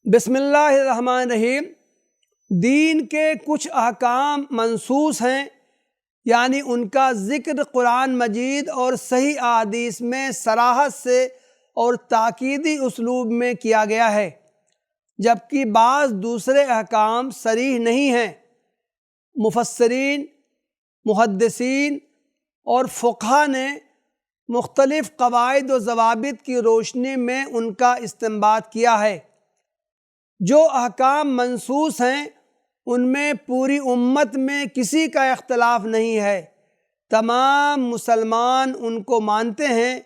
بسم اللہ الرحمن الرحیم۔ دین کے کچھ احکام منصوص ہیں، یعنی ان کا ذکر قرآن مجید اور صحیح احادیث میں صراحت سے اور تاکیدی اسلوب میں کیا گیا ہے، جبکہ بعض دوسرے احکام صریح نہیں ہیں۔ مفسرین، محدثین اور فقہا نے مختلف قواعد و ضوابط کی روشنی میں ان کا استنباط کیا ہے۔ جو احکام منصوص ہیں ان میں پوری امت میں کسی کا اختلاف نہیں ہے، تمام مسلمان ان کو مانتے ہیں،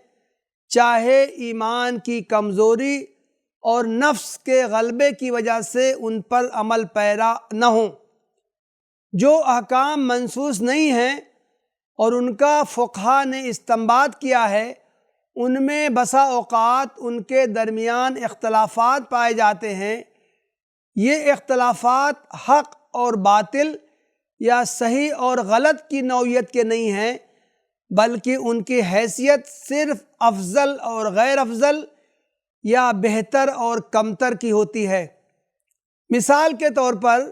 چاہے ایمان کی کمزوری اور نفس کے غلبے کی وجہ سے ان پر عمل پیرا نہ ہوں۔ جو احکام منصوص نہیں ہیں اور ان کا فقہا نے استنباط کیا ہے، ان میں بسا اوقات ان کے درمیان اختلافات پائے جاتے ہیں۔ یہ اختلافات حق اور باطل یا صحیح اور غلط کی نوعیت کے نہیں ہیں، بلکہ ان کی حیثیت صرف افضل اور غیر افضل یا بہتر اور کمتر کی ہوتی ہے۔ مثال کے طور پر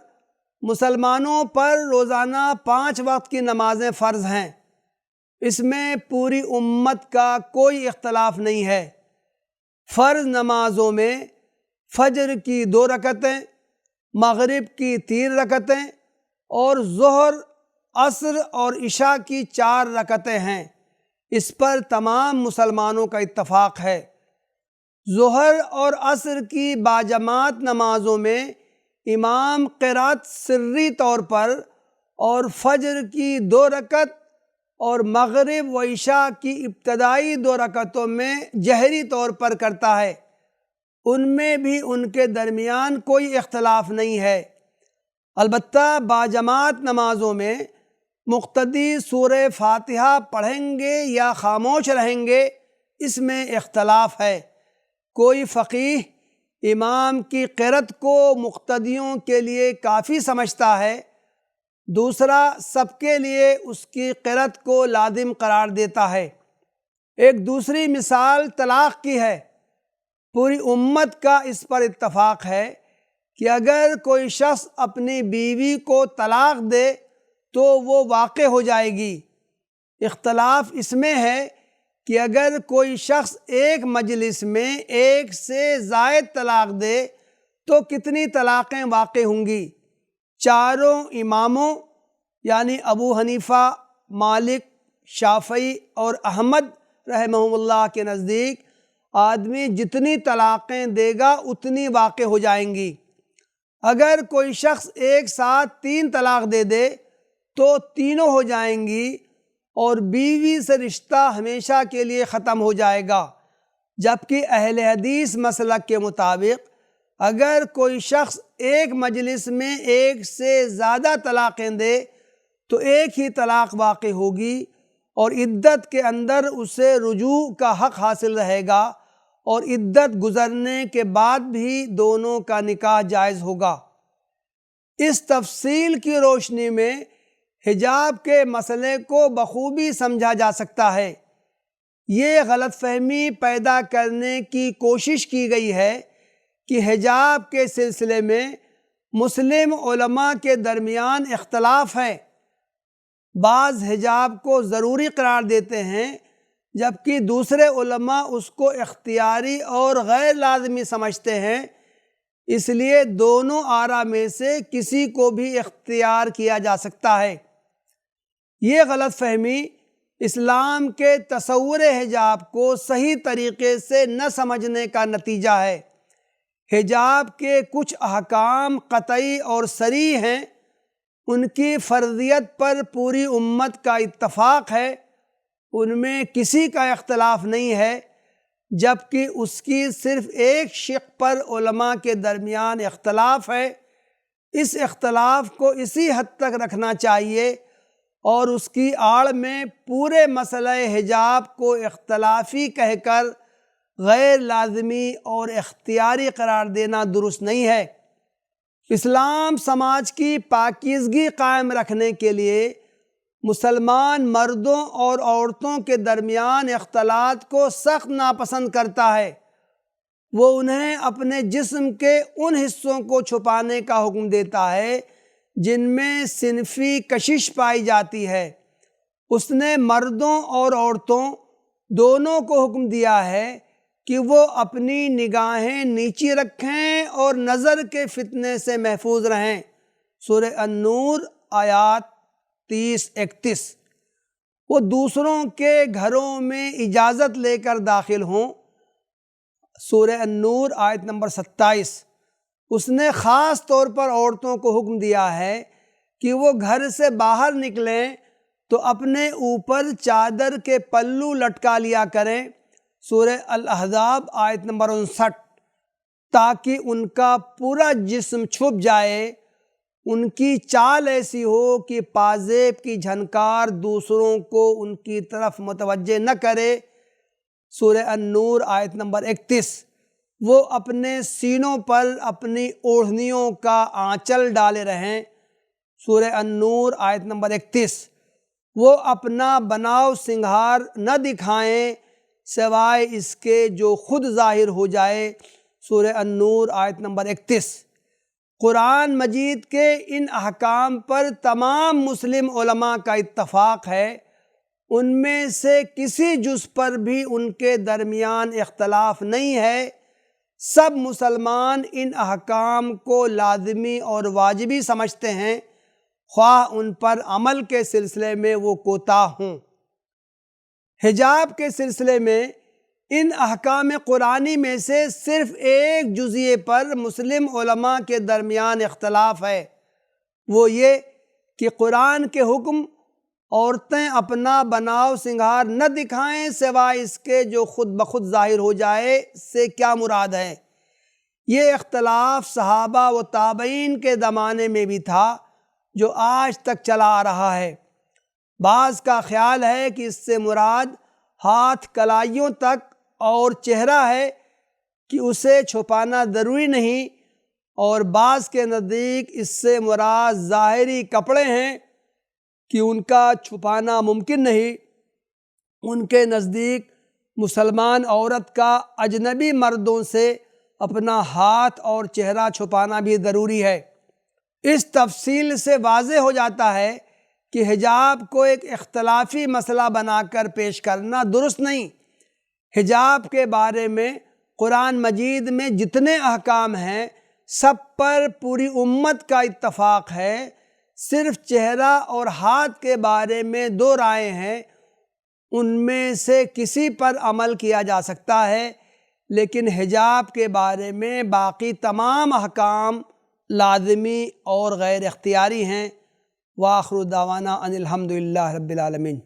مسلمانوں پر روزانہ 5 وقت کی نمازیں فرض ہیں۔ اس میں پوری امت کا کوئی اختلاف نہیں ہے۔ فرض نمازوں میں فجر کی 2 رکعتیں، مغرب کی 3 رکعتیں اور ظہر، عصر اور عشاء کی 4 رکعتیں ہیں۔ اس پر تمام مسلمانوں کا اتفاق ہے۔ ظہر اور عصر کی باجماعت نمازوں میں امام قرات سری طور پر اور فجر کی 2 رکعت اور مغرب و عشاء کی ابتدائی 2 رکعتوں میں جہری طور پر کرتا ہے۔ ان میں بھی ان کے درمیان کوئی اختلاف نہیں ہے۔ البتہ باجماعت نمازوں میں مقتدی سورہ فاتحہ پڑھیں گے یا خاموش رہیں گے، اس میں اختلاف ہے۔ کوئی فقیہ امام کی قرات کو مقتدیوں کے لیے کافی سمجھتا ہے، دوسرا سب کے لیے اس کی قرات کو لازم قرار دیتا ہے۔ ایک دوسری مثال طلاق کی ہے۔ پوری امت کا اس پر اتفاق ہے کہ اگر کوئی شخص اپنی بیوی کو طلاق دے تو وہ واقع ہو جائے گی۔ اختلاف اس میں ہے کہ اگر کوئی شخص ایک مجلس میں 1 سے زائد طلاق دے تو کتنی طلاقیں واقع ہوں گی؟ چاروں اماموں یعنی ابو حنیفہ، مالک، شافعی اور احمد رحمہ اللہ کے نزدیک آدمی جتنی طلاقیں دے گا اتنی واقع ہو جائیں گی۔ اگر کوئی شخص ایک ساتھ 3 طلاق دے دے تو تینوں ہو جائیں گی اور بیوی سے رشتہ ہمیشہ کے لیے ختم ہو جائے گا۔ جبکہ اہل حدیث مسلک کے مطابق اگر کوئی شخص ایک مجلس میں 1 سے زیادہ طلاقیں دے تو ایک ہی طلاق واقع ہوگی اور عدت کے اندر اسے رجوع کا حق حاصل رہے گا اور عدت گزرنے کے بعد بھی دونوں کا نکاح جائز ہوگا۔ اس تفصیل کی روشنی میں حجاب کے مسئلے کو بخوبی سمجھا جا سکتا ہے۔ یہ غلط فہمی پیدا کرنے کی کوشش کی گئی ہے کہ حجاب کے سلسلے میں مسلم علماء کے درمیان اختلاف ہے۔ بعض حجاب کو ضروری قرار دیتے ہیں، جبکہ دوسرے علماء اس کو اختیاری اور غیر لازمی سمجھتے ہیں۔ اس لیے دونوں آراء میں سے کسی کو بھی اختیار کیا جا سکتا ہے۔ یہ غلط فہمی اسلام کے تصور حجاب کو صحیح طریقے سے نہ سمجھنے کا نتیجہ ہے۔ حجاب کے کچھ احکام قطعی اور صریح ہیں، ان کی فرضیت پر پوری امت کا اتفاق ہے، ان میں کسی کا اختلاف نہیں ہے، جبکہ اس کی صرف ایک شق پر علماء کے درمیان اختلاف ہے۔ اس اختلاف کو اسی حد تک رکھنا چاہیے اور اس کی آڑ میں پورے مسئلہ حجاب کو اختلافی کہہ کر غیر لازمی اور اختیاری قرار دینا درست نہیں ہے۔ اسلام سماج کی پاکیزگی قائم رکھنے کے لیے مسلمان مردوں اور عورتوں کے درمیان اختلاط کو سخت ناپسند کرتا ہے وہ انہیں اپنے جسم کے ان حصوں کو چھپانے کا حکم دیتا ہے جن میں صنفی کشش پائی جاتی ہے۔ اس نے مردوں اور عورتوں دونوں کو حکم دیا ہے کہ وہ اپنی نگاہیں نیچی رکھیں اور نظر کے فتنے سے محفوظ رہیں۔ سورہ النور آیات 30-31۔ وہ دوسروں کے گھروں میں اجازت لے کر داخل ہوں۔ سورہ النور آیت نمبر 27۔ اس نے خاص طور پر عورتوں کو حکم دیا ہے کہ وہ گھر سے باہر نکلیں تو اپنے اوپر چادر کے پلو لٹکا لیا کریں۔ سورہ الاحزاب آیت نمبر 59۔ تاکہ ان کا پورا جسم چھپ جائے، ان کی چال ایسی ہو کہ پازیب کی جھنکار دوسروں کو ان کی طرف متوجہ نہ کرے۔ سورہ النور آیت نمبر 31۔ وہ اپنے سینوں پر اپنی اوڑھنیوں کا آنچل ڈالے رہیں۔ سورہ النور آیت نمبر 31۔ وہ اپنا بناؤ سنگھار نہ دکھائیں سوائے اس کے جو خود ظاہر ہو جائے۔ سورہ النور آیت نمبر 31۔ قرآن مجید کے ان احکام پر تمام مسلم علماء کا اتفاق ہے۔ ان میں سے کسی جز پر بھی ان کے درمیان اختلاف نہیں ہے۔ سب مسلمان ان احکام کو لازمی اور واجبی سمجھتے ہیں، خواہ ان پر عمل کے سلسلے میں وہ کوتاہ ہوں۔ حجاب کے سلسلے میں ان احکام قرآنی میں سے صرف ایک جزئیے پر مسلم علماء کے درمیان اختلاف ہے، وہ یہ کہ قرآن کے حکم عورتیں اپنا بناؤ سنگھار نہ دکھائیں سوائے اس کے جو خود بخود ظاہر ہو جائے سے کیا مراد ہے۔ یہ اختلاف صحابہ و تابعین کے زمانے میں بھی تھا جو آج تک چلا آ رہا ہے۔ بعض کا خیال ہے کہ اس سے مراد ہاتھ کلائیوں تک اور چہرہ ہے کہ اسے چھپانا ضروری نہیں، اور بعض کے نزدیک اس سے مراد ظاہری کپڑے ہیں کہ ان کا چھپانا ممکن نہیں۔ ان کے نزدیک مسلمان عورت کا اجنبی مردوں سے اپنا ہاتھ اور چہرہ چھپانا بھی ضروری ہے۔ اس تفصیل سے واضح ہو جاتا ہے کہ حجاب کو ایک اختلافی مسئلہ بنا کر پیش کرنا درست نہیں۔ حجاب کے بارے میں قرآن مجید میں جتنے احکام ہیں سب پر پوری امت کا اتفاق ہے۔ صرف چہرہ اور ہاتھ کے بارے میں دو رائے ہیں، ان میں سے کسی پر عمل کیا جا سکتا ہے، لیکن حجاب کے بارے میں باقی تمام احکام لازمی اور غیر اختیاری ہیں۔ وآخر دعوانا ان الحمد للہ رب العالمین۔